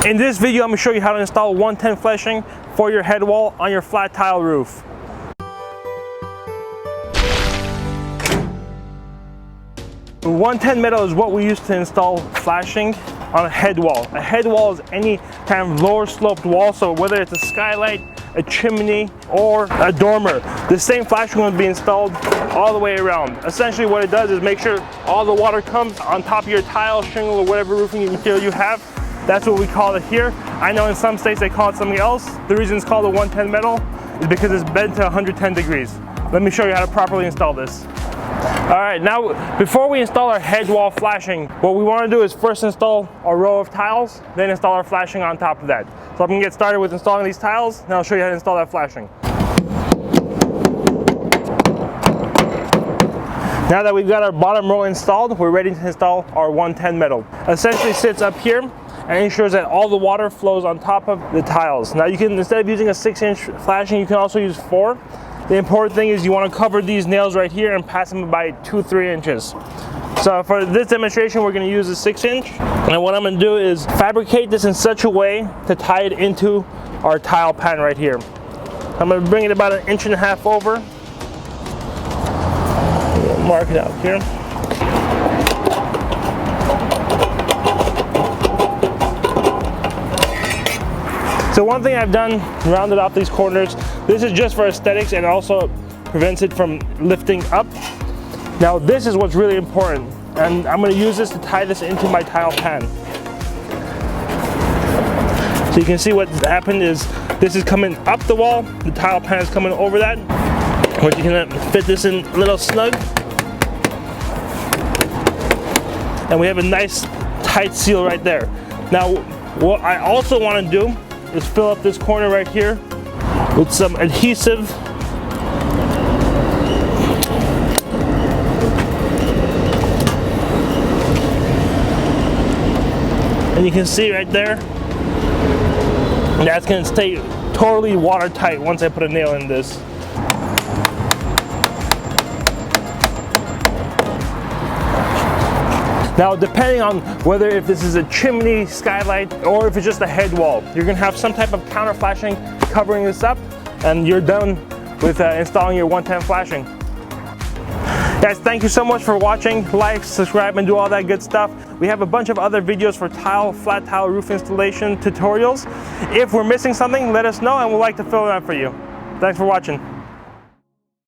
In this video, I'm going to show you how to install 110 flashing for your head wall on your flat tile roof. The 110 metal is what we use to install flashing on a head wall. A head wall is any kind of lower sloped wall, so whether it's a skylight, a chimney, or a dormer, the same flashing will be installed all the way around. Essentially what it does is make sure all the water comes on top of your tile, shingle, or whatever roofing material you have. That's what we call it here. I know in some states they call it something else. The reason it's called a 110 metal is because it's bent to 110 degrees. Let me show you how to properly install this. All right, now before we install our head wall flashing, what we want to do is first install a row of tiles, then install our flashing on top of that. So I'm going to get started with installing these tiles, and I'll show you how to install that flashing. Now that we've got our bottom row installed, we're ready to install our 110 metal. Essentially sits up here and ensures that all the water flows on top of the tiles. Now you can, instead of using a 6-inch flashing, you can also use 4. The important thing is you want to cover these nails right here and pass them by 2-3 inches. So for this demonstration, we're going to use a 6-inch. And what I'm going to do is fabricate this in such a way to tie it into our tile pan right here. I'm going to bring it about 1.5 inches over. Mark it out here. So one thing I've done, rounded off these corners. This is just for aesthetics and also prevents it from lifting up. Now this is what's really important, and I'm going to use this to tie this into my tile pan. So you can see what happened is this is coming up the wall, the tile pan is coming over that. But you can fit this in a little snug. And we have a nice tight seal right there. Now what I also want to do is fill up this corner right here with some adhesive. And you can see right there, that's going to stay totally watertight once I put a nail in this. Now, depending on whether if this is a chimney, skylight, or if it's just a head wall, you're gonna have some type of counter flashing covering this up, and you're done with installing your 110 flashing. Guys, thank you so much for watching. Like, subscribe, and do all that good stuff. We have a bunch of other videos for flat tile roof installation tutorials. If we're missing something, let us know, and we'd like to fill it out for you. Thanks for watching.